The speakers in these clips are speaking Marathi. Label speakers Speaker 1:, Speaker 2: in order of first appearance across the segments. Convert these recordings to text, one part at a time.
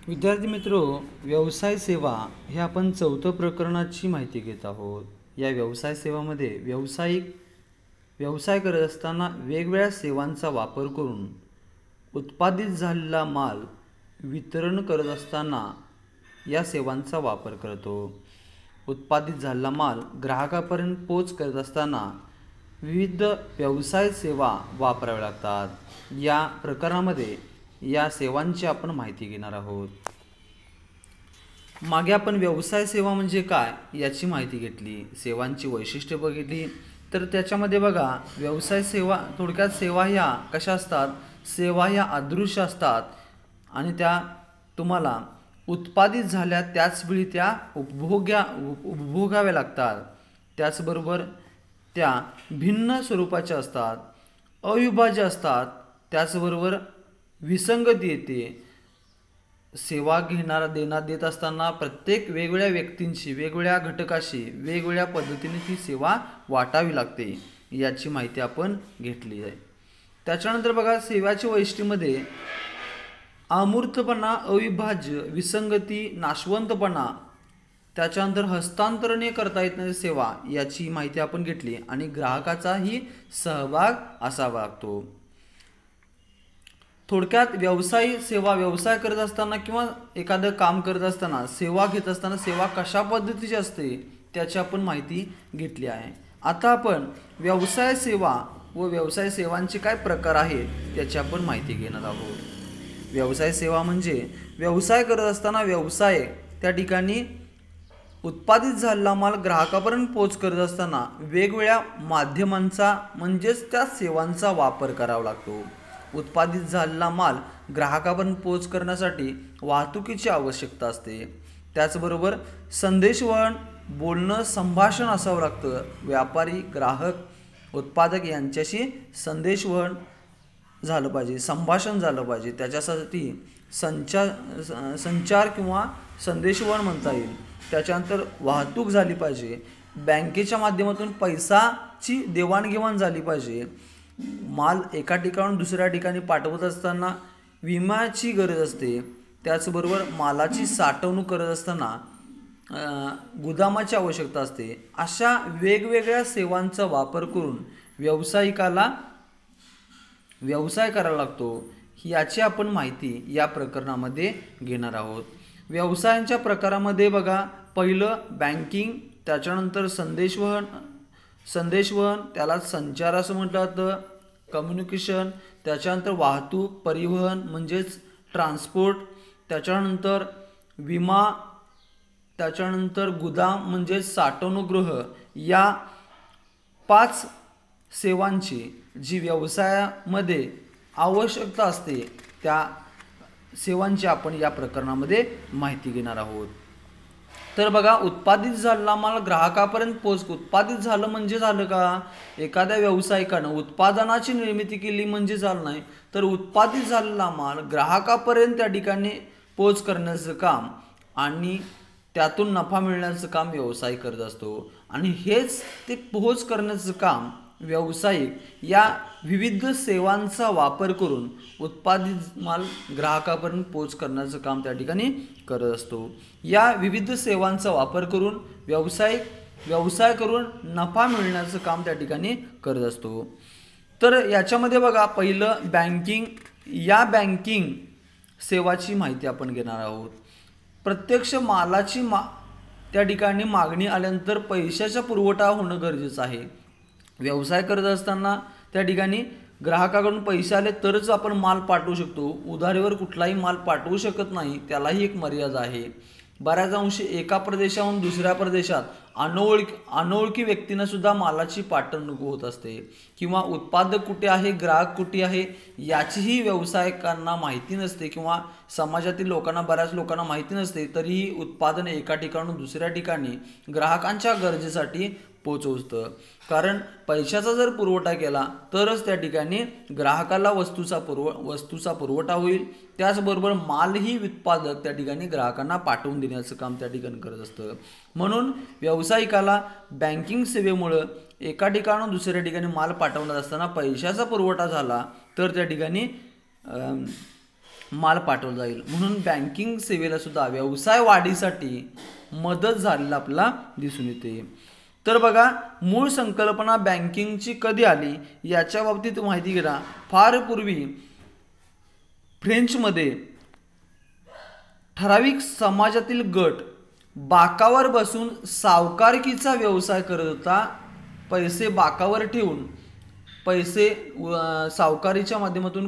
Speaker 1: विद्यार्थी मित्रो, व्यवसाय सेवा हे आपण चौथं प्रकरणाची माहिती घेत आहोत. या व्यवसाय सेवामध्ये व्यवसाय करत असताना वेगवेगळ्या सेवांचा वापर करून उत्पादित झालेला माल वितरण करत असताना या सेवांचा वापर करतो. उत्पादित झालेला माल ग्राहकापर्यंत पोच करत असताना विविध व्यवसाय सेवा वापराव्या लागतात. या प्रकरणामध्ये या सेवांची आपण माहिती घेणार आहोत. मागे आपण व्यवसाय सेवा म्हणजे काय याची माहिती घेतली, सेवांची वैशिष्ट्ये बघितली. तर त्याच्यामध्ये बघा, व्यवसाय सेवा थोडक्यात सेवा ह्या कशा असतात, सेवा ह्या अदृश्य असतात आणि त्या तुम्हाला उत्पादित झाल्या त्याचवेळी त्या उपभोगाव्या लागतात. त्याचबरोबर त्या भिन्न स्वरूपाच्या असतात, अविभाज्य असतात. त्याचबरोबर विसंगती येते. सेवा देत असताना प्रत्येक वेगवेगळ्या व्यक्तींशी, वेगवेगळ्या घटकाशी वेगवेगळ्या पद्धतीने ती सेवा वाटावी लागते. याची माहिती आपण घेतली आहे. त्याच्यानंतर बघा, सेवाच्या वैशिष्ट्यामध्ये अमूर्तपणा, अविभाज्य, विसंगती, नाशवंतपणा, त्याच्यानंतर हस्तांतरणीय करता येत नाही सेवा याची माहिती आपण घेतली आणि ग्राहकाचाही सहभाग असावा लागतो. थोडक्यात व्यवसाय करत असताना किंवा एखादं काम करत असताना, सेवा घेत असताना सेवा कशा पद्धतीची असते त्याची आपण माहिती घेतली आहे. आता आपण व्यवसाय सेवा व व्यवसाय सेवांचे काय प्रकार आहेत त्याची आपण माहिती घेणार आहोत. व्यवसाय सेवा म्हणजे व्यवसाय करत असताना व्यवसाय त्या ठिकाणी उत्पादित झालेला माल ग्राहकापर्यंत पोच करत असताना वेगवेगळ्या माध्यमांचा म्हणजेच त्या सेवांचा वापर करावा लागतो. उत्पादित झालेला माल ग्राहकापर्यंत पोच करण्यासाठी वाहतुकीची आवश्यकता असते. त्याचबरोबर संदेशवहन, बोलणं, संभाषण असावं लागतं. व्यापारी, ग्राहक, उत्पादक यांच्याशी संदेशवहन झालं पाहिजे, संभाषण झालं पाहिजे. त्याच्यासाठी संचार किंवा संदेशवहन म्हणता येईल. त्याच्यानंतर वाहतूक झाली पाहिजे. बँकेच्या माध्यमातून पैशाची देवाणघेवाण झाली पाहिजे. माल एका ठिकाणून दुसऱ्या ठिकाणी पाठवत असताना विम्याची गरज असते. त्याचबरोबर मालाची साठवणूक करत असताना गुदामाची आवश्यकता असते. अशा वेगवेगळ्या सेवांचा वापर करून व्यावसायिकाला व्यवसाय करावा लागतो. याची आपण माहिती या प्रकरणामध्ये घेणार आहोत. व्यवसायांच्या प्रकारामध्ये बघा, पहिलं बँकिंग, त्याच्यानंतर संदेशवहन त्याला संचार असं म्हटलं जातं, कम्युनिकेशन, त्याच्यानंतर वाहतूक, परिवहन म्हणजेच ट्रान्सपोर्ट, त्याच्यानंतर विमा, त्याच्यानंतर गुदाम म्हणजेच साठवणूकगृह. या 5 सेवांची जी व्यवसायामध्ये आवश्यकता असते त्या सेवांची आपण या प्रकरणामध्ये माहिती घेणार आहोत. तर बघा, उत्पादित झालेला माल ग्राहकापर्यंत उत्पादित झालं म्हणजे झालं का, एखाद्या व्यावसायिकानं उत्पादनाची निर्मिती केली म्हणजे झालं नाही, तर उत्पादित झालेला माल ग्राहकापर्यंत त्या ठिकाणी पोच करण्याचं काम आणि त्यातून नफा मिळण्याचं काम व्यवसाय करत असतो. आणि हेच ते पोच करण्याचं काम व्यावसायिक या विविध सेवांचा वापर करून उत्पादित माल ग्राहकापर्यंत पोच करण्याचं काम त्या ठिकाणी करत असतो. या विविध सेवांचा वापर करून व्यवसाय करून नफा मिळण्याचं काम त्या ठिकाणी करत असतो. तर याच्यामध्ये बघा, पहिलं बँकिंग. या बँकिंग सेवाची माहिती आपण घेणार आहोत. प्रत्यक्ष मालाची त्या ठिकाणी मागणी आल्यानंतर पैशाचा पुरवठा होणं गरजेचं आहे. व्यवसाय करत असताना त्या ठिकाणी ग्राहकाकडून पैसे आले तरच आपण माल पाठवू शकतो. उधारीवर कुठलाही माल पाठवू शकत नाही, त्यालाही एक मर्यादा आहे. बऱ्याच अंशी एका प्रदेशाहून दुसऱ्या प्रदेशात अनोळखी व्यक्तींना सुद्धा मालाची पाठवणूक होत असते किंवा उत्पादक कुठे आहे, ग्राहक कुठे आहे याचीही व्यावसायिकांना माहिती नसते किंवा समाजातील लोकांना, बऱ्याच लोकांना माहिती नसते. तरीही उत्पादन एका ठिकाणून दुसऱ्या ठिकाणी ग्राहकांच्या गरजेसाठी पोचवतं. कारण पैशाचा जर पुरवठा केला तरच त्या ठिकाणी ग्राहकाला वस्तूचा पुरवठा होईल. त्याचबरोबर मालही उत्पादक त्या ठिकाणी ग्राहकांना पाठवून देण्याचं काम त्या ठिकाणी करत असतं. म्हणून व्यावसायिकाला बँकिंग सेवेमुळं एका ठिकाणून दुसऱ्या ठिकाणी माल पाठवणार असताना पैशाचा पुरवठा झाला तर त्या ठिकाणी माल पाठवला जाईल. म्हणून बँकिंग सेवेला सुद्धा व्यवसाय वाढीसाठी मदत झालेला आपला दिसून येते. तर बघा, मूळ संकल्पना बँकिंगची कधी आली याच्या बाबतीत माहिती घेणा. फार पूर्वी फ्रेंचमध्ये ठराविक समाजातील गट बाकावर बसून सावकारकीचा व्यवसाय करत होता. पैसे बाकावर ठेवून पैसे सावकारीच्या माध्यमातून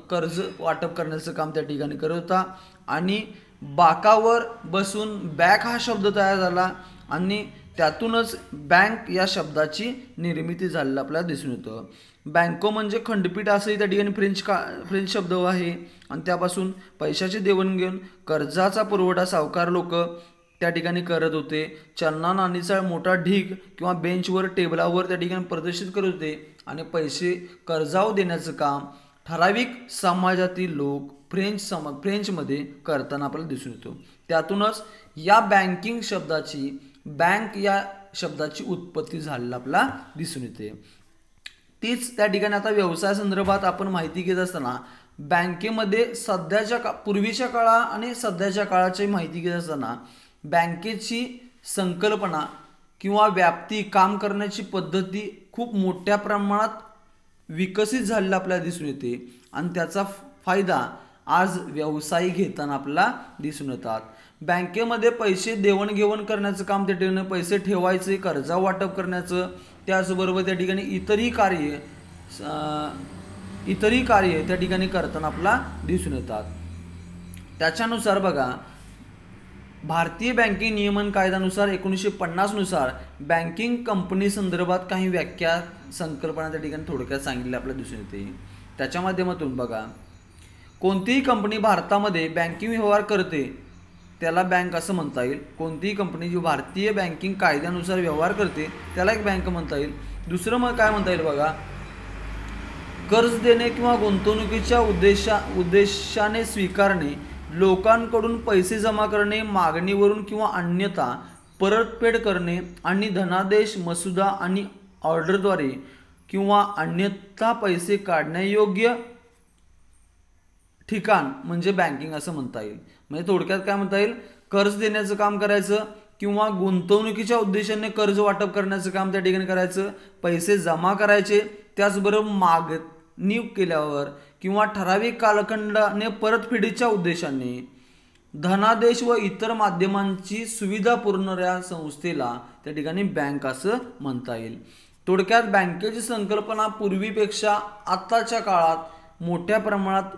Speaker 1: कर्ज वाटप करण्याचं काम त्या ठिकाणी करत होता. आणि बाकावर बसून बॅक हा शब्द तयार झाला आणि त्यातूनच बँक या शब्दाची निर्मिती झालेली आपल्याला दिसून येतं. बँको म्हणजे खंडपीठ असंही त्या ठिकाणी फ्रेंच शब्द आहे. आणि त्यापासून पैशाची देवाणघेवाण, कर्जाचा पुरवठा सावकार लोक त्या ठिकाणी करत होते. चलना नाणीचा मोठा ढीग किंवा बेंचवर टेबलावर त्या ठिकाणी प्रदर्शित करत होते आणि पैसे कर्जावर देण्याचं काम ठराविक समाजातील लोक फ्रेंचमध्ये करताना आपल्याला दिसून येतो. त्यातूनच या बँकिंग शब्दाची, बँक या शब्दाची उत्पत्ती झालेला आपल्याला दिसून येते. तीच त्या ठिकाणी आता व्यवसाय संदर्भात आपण माहिती घेत असताना बँकेमध्ये सध्याच्या पूर्वीच्या काळा आणि सध्याच्या काळाची माहिती घेत असताना बँकेची संकल्पना किंवा व्याप्ती, काम करण्याची पद्धती खूप मोठ्या प्रमाणात विकसित झालेला आपल्याला दिसून येते. आणि त्याचा फायदा आज व्यवसाय घेताना आपल्याला दिसून येतात. बँकेमध्ये पैसे देवाणघेवाण करण्याचं काम त्या ठिकाणी, पैसे ठेवायचे, कर्जा वाटप करण्याचं, त्याचबरोबर त्या ठिकाणी इतरही कार्य त्या ठिकाणी करताना आपल्याला दिसून येतात. त्याच्यानुसार बघा, भारतीय बँकिंग नियमन कायद्यानुसार 1950 नुसार बँकिंग कंपनी संदर्भात काही व्याख्या, संकल्पना त्या ठिकाणी थोडक्यात सांगितल्या आपल्याला दिसून येते. त्याच्या माध्यमातून बघा, कोणतीही कंपनी भारतामध्ये बँकिंग व्यवहार करते त्याला बँक असं म्हणता येईल. कोणतीही कंपनी जी भारतीय बँकिंग कायद्यानुसार व्यवहार करते त्याला एक बँक म्हणता येईल. दुसरं मग काय म्हणता येईल बघा, कर्ज देणे किंवा गुंतवणुकीच्या उद्देशाने स्वीकारणे, लोकांकडून पैसे जमा करणे, मागणीवरून किंवा अन्यथा परतफेड करणे आणि धनादेश, मसुदा आणि ऑर्डरद्वारे किंवा अन्यथा पैसे काढण्यायोग्य ठिकाण म्हणजे बँकिंग असं म्हणता येईल. म्हणजे थोडक्यात काय म्हणता येईल, कर्ज देण्याचं काम करायचं किंवा गुंतवणुकीच्या उद्देशाने कर्ज वाटप करण्याचं काम त्या ठिकाणी करायचं, पैसे जमा करायचे, त्याचबरोबर मागणी केल्यावर किंवा ठराविक कालखंडाने परतफेडीच्या उद्देशाने धनादेश व इतर माध्यमांची सुविधा पुरवणाऱ्या संस्थेला त्या ठिकाणी बँक असं म्हणता येईल. थोडक्यात बँकेची संकल्पना पूर्वीपेक्षा आताच्या काळात मोठ्या प्रमाणात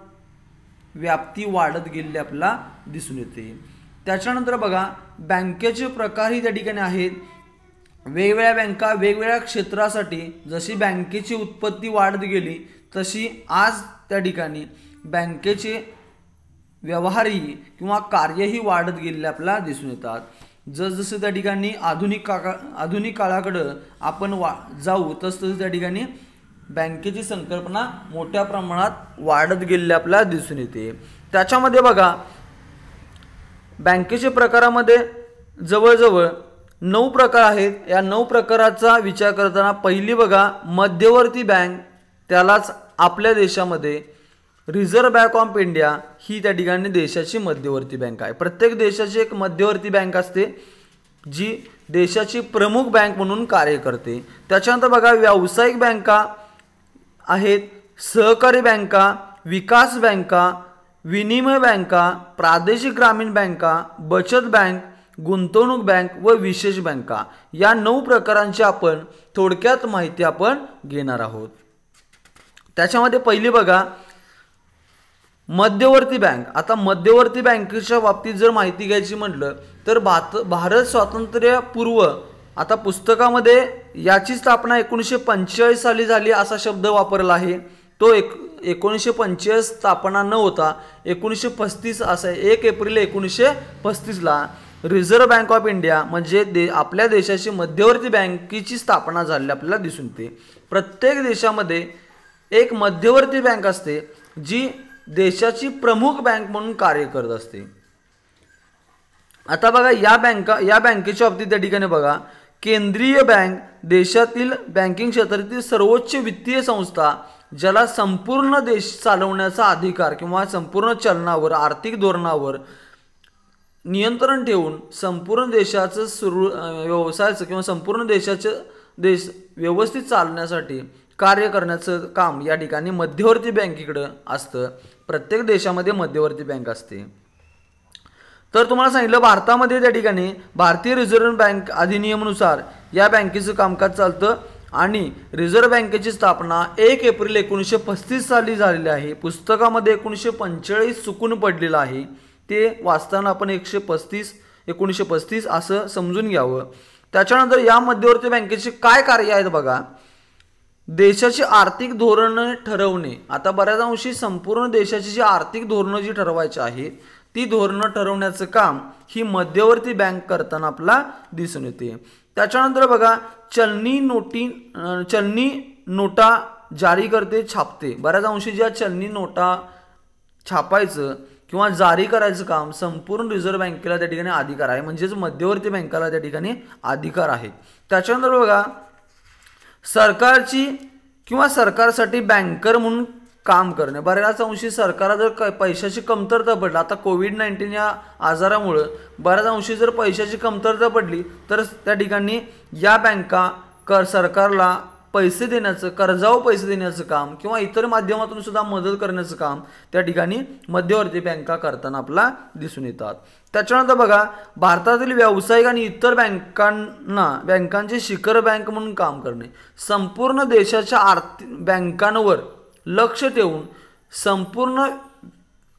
Speaker 1: व्याप्ती वाढत गेलेली आपल्याला दिसून येते. त्याच्यानंतर बघा, बँकेचे प्रकारही त्या ठिकाणी आहेत. वेगवेगळ्या बँका वेगवेगळ्या क्षेत्रासाठी जशी बँकेची उत्पत्ती वाढत गेली तशी आज त्या ठिकाणी बँकेचे व्यवहारही किंवा कार्यही वाढत गेलेले आपल्याला दिसून येतात. जसजसं त्या ठिकाणी आधुनिक काळाकडं आपण जाऊ तसतसं त्या ठिकाणी बँकेची संकल्पना मोठ्या प्रमाणात वाढत गेलेली आपल्याला दिसून येते. त्याच्यामध्ये बघा, बँकेच्या प्रकारामध्ये जवळजवळ 9 प्रकार आहेत. या 9 प्रकाराचा विचार करताना पहिली बघा, मध्यवर्ती बँक, त्यालाच आपल्या देशामध्ये रिझर्व्ह बँक ऑफ इंडिया ही त्या ठिकाणी देशाची मध्यवर्ती बँक आहे. प्रत्येक देशाची एक मध्यवर्ती बँक असते जी देशाची प्रमुख बँक म्हणून कार्य करते. त्याच्यानंतर बघा, व्यावसायिक बँका आहेत, सहकारी बँका, विकास बँका, विनिमय बँका, प्रादेशिक ग्रामीण बँका, बचत बँक, गुंतवणूक बँक व विशेष बँका. या 9 प्रकारांची आपण थोडक्यात माहिती आपण घेणार आहोत. त्याच्यामध्ये पहिली बघा, मध्यवर्ती बँक. आता मध्यवर्ती बँकेच्या बाबतीत जर माहिती घ्यायची म्हटलं तर भारत स्वातंत्र्यपूर्व, आता पुस्तकामध्ये याची स्थापना 1945 साली झाली असा शब्द वापरला आहे. तो 1945 स्थापना न होता 1935 असा आहे. 1 एप्रिल 1935ला रिझर्व्ह बँक ऑफ इंडिया म्हणजे आपल्या देशाची मध्यवर्ती बँकेची स्थापना झालेली आपल्याला दिसून येते. प्रत्येक देशामध्ये एक मध्यवर्ती बँक असते जी देशाची प्रमुख बँक म्हणून कार्य करत असते. आता बघा, या बँकेच्या बाबतीत त्या ठिकाणी बघा, केंद्रीय बँक देशातील बँकिंग क्षेत्रातील सर्वोच्च वित्तीय संस्था ज्याला संपूर्ण देश चालवण्याचा अधिकार किंवा संपूर्ण चलनावर आर्थिक धोरणावर नियंत्रण ठेवून संपूर्ण देशाचं व्यवसायाचं किंवा संपूर्ण देश व्यवस्थित चालण्यासाठी कार्य करण्याचं काम या ठिकाणी मध्यवर्ती बँकेकडं असतं. प्रत्येक देशामध्ये मध्यवर्ती बँक असते. तर तुम्हाला सांगितलं भारतामध्ये त्या ठिकाणी भारतीय रिझर्व्ह बँक अधिनियमानुसार या बँकेचं कामकाज चालतं आणि रिझर्व्ह बँकेची स्थापना 1 एप्रिल 1935 साली झालेली आहे. पुस्तकामध्ये 1945 चुकून पडलेलं आहे, ते वाचताना आपण 1935 असं समजून घ्यावं. त्याच्यानंतर या मध्यवर्ती बँकेचे काय कार्य आहेत बघा. देशाची आर्थिक धोरणं ठरवणे. आता बऱ्याच अंशी संपूर्ण देशाची जी आर्थिक धोरणं जी ठरवायची आहेत ती धोरणं ठरवण्याचं काम ही मध्यवर्ती बँक करताना आपला दिसून येते. त्याच्यानंतर बघा चलनी नोटा जारी करते, छापते. बऱ्याच अंशी ज्या चलनी नोटा छापायचं किंवा जारी करायचं काम संपूर्ण रिझर्व्ह बँकेला त्या ठिकाणी अधिकार आहे, म्हणजेच मध्यवर्ती बँकेला त्या ठिकाणी अधिकार आहे. त्याच्यानंतर बघा सरकारची किंवा सरकारसाठी बँकर म्हणून काम करणे. बऱ्याच अंशी सरकारला जर पैशाची कमतरता पडली, आता कोविड-19 या आजारामुळं बऱ्याच अंशी जर पैशाची कमतरता पडली तर त्या ठिकाणी या बँका सरकारला पैसे देण्याचं, कर्जावर पैसे देण्याचं काम किंवा इतर माध्यमातून सुद्धा मदत करण्याचं काम त्या ठिकाणी मध्यवर्ती बँका करताना आपला दिसून येतात. त्याच्यानंतर बघा भारतातील व्यावसायिक आणि इतर बँकांचे शिखर बँक म्हणून काम करणे. संपूर्ण देशाच्या आर्थिक बँकांवर लक्ष ठेवून संपूर्ण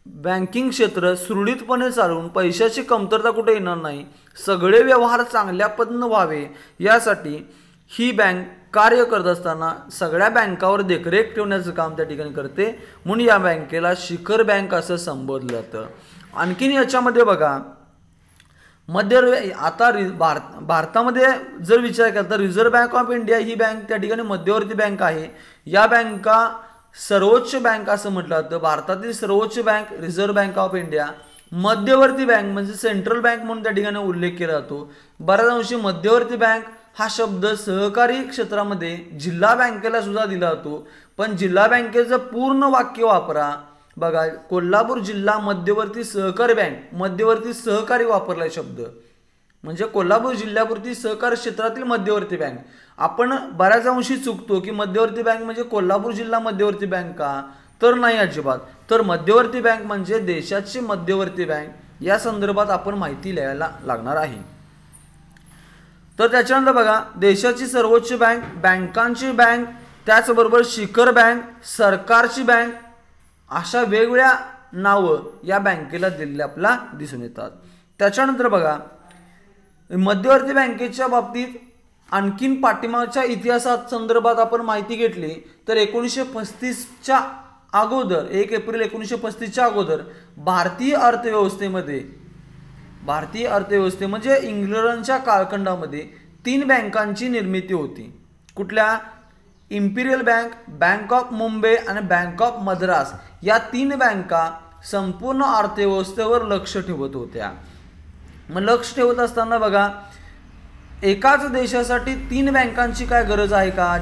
Speaker 1: बँकिंग क्षेत्र सुरळीतपणे चालवून पैशाची कमतरता कुठे येणार नाही, सगळे व्यवहार चांगल्या पद्धतीने व्हावे यासाठी ही बँक कार्य करत असताना सगळ्या बँकावर देखरेख ठेवण्याचं काम त्या ठिकाणी करते, म्हणून या बँकेला शिखर बँक असं संबोधलं जातं. आणखीन याच्यामध्ये बघा आता भारतामध्ये जर विचार केला तर reserve bank of India he bank त्या ठिकाणी मध्यवर्ती बँक आहे. या बँका सर्वोच्च बँक असं म्हटलं जातं. भारतातील सर्वोच्च bank reserve bank of India, मध्यवर्ती बँक म्हणजे सेंट्रल बँक म्हणून त्या ठिकाणी उल्लेख केला जातो. बऱ्याच अंशी मध्यवर्ती बँक हा शब्द सहकारी क्षेत्रामध्ये जिल्हा बँकेला सुद्धा दिला जातो, पण जिल्हा बँकेचं पूर्ण वाक्य वापरा. बघा कोल्हापूर जिल्हा मध्यवर्ती सहकारी बँक, मध्यवर्ती सहकारी वापरलाय शब्द, म्हणजे कोल्हापूर जिल्ह्यापुरती सहकारी क्षेत्रातील मध्यवर्ती बँक. आपण बऱ्याच अंशी चुकतो की मध्यवर्ती बँक म्हणजे कोल्हापूर जिल्हा मध्यवर्ती बँक का, तर नाही अजिबात. तर मध्यवर्ती बँक म्हणजे देशाची मध्यवर्ती बँक, या संदर्भात आपण माहिती लिहायला लागणार आहे. तर त्याच्यानंतर बघा देशाची सर्वोच्च बँक, बँकांची बँक, त्याचबरोबर शिखर बँक, सरकारची बँक, अशा वेगवेगळ्या नावं या बँकेला दिलेली आपल्याला दिसून येतात. त्याच्यानंतर बघा मध्यवर्ती बँकेच्या बाबतीत आणखीन पाठीमागच्या इतिहासात संदर्भात आपण माहिती घेतली तर 1935च्या अगोदर 1 एप्रिल 1935च्या अगोदर भारतीय अर्थव्यवस्थेमध्ये म्हणजे इंग्लंडच्या कालखंडामध्ये 3 बँकांची निर्मिती होती. कुठल्या? Imperial bank, bank of Mumbai आणि बँक ऑफ मद्रास, या 3 बँका संपूर्ण अर्थव्यवस्थेवर लक्ष ठेवत होत्या. मग लक्ष ठेवत असताना बघा एकाच देशासाठी 3 बँकांची काय गरज आहे का?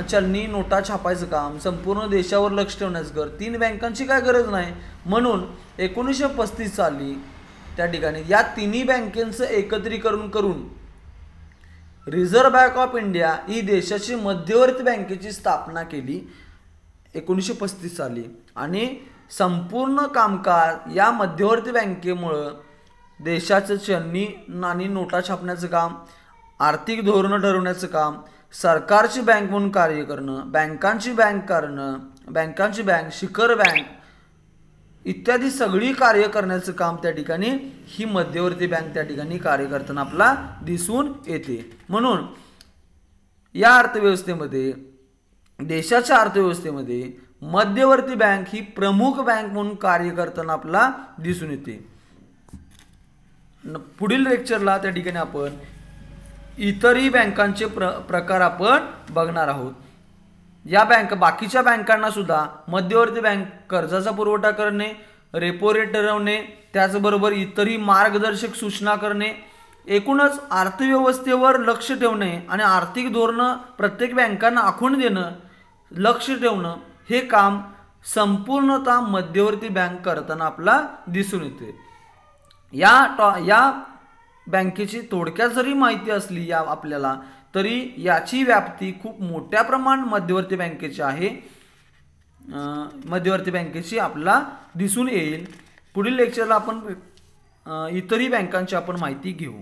Speaker 1: चलनी नोटा छापायचं काम, संपूर्ण देशावर लक्ष ठेवण्याचं कर, 3 बँकांची काय गरज नाही. म्हणून 1935 साली त्या ठिकाणी या 3 बँकांचं एकत्रीकरण करून रिझर्व्ह बँक ऑफ इंडिया ही देशाची मध्यवर्ती बँकेची स्थापना केली 1935 साली. आणि संपूर्ण कामकाज या मध्यवर्ती बँकेमुळं देशाचं चलनी नाणी नोटा छापण्याचं काम, आर्थिक धोरणं ठरवण्याचं काम, सरकारची बँक म्हणून कार्य करणं, बँकांची बँक, शिखर बँक इत्यादी सगळी कार्य करण्याचं काम त्या ठिकाणी ही मध्यवर्ती बँक त्या ठिकाणी कार्य करताना आपला दिसून येते. म्हणून या अर्थव्यवस्थेमध्ये, देशाच्या अर्थव्यवस्थेमध्ये मध्यवर्ती बँक ही प्रमुख बँक म्हणून कार्य करताना आपला दिसून येते. पुढील लेक्चरला त्या ठिकाणी आपण इतरही बँकांचे प्रकार आपण बघणार आहोत. या बाकीच्या बँकांना सुद्धा मध्यवर्ती बँक कर्जाचा पुरवठा करणे, रेपो रेट ठरवणे, त्याचबरोबर इतरही मार्गदर्शक सूचना करणे, एकूणच अर्थव्यवस्थेवर लक्ष ठेवणे आणि आर्थिक धोरणं प्रत्येक बँकांना आखून देणं लक्ष ठेवणं हे काम संपूर्णतः मध्यवर्ती बँक करताना आपला दिसून येते। या बँकेची थोडक्यात जरी माहिती असली आपल्याला तरी याची व्याप्ती खूप मोठ्या प्रमाणात मध्यवर्ती बँकेची आहे, मध्यवर्ती बँकेची आपल्याला दिसून येईल। पुढील लेक्चरला आपण इतरही बँकांची आपण माहिती घेऊ।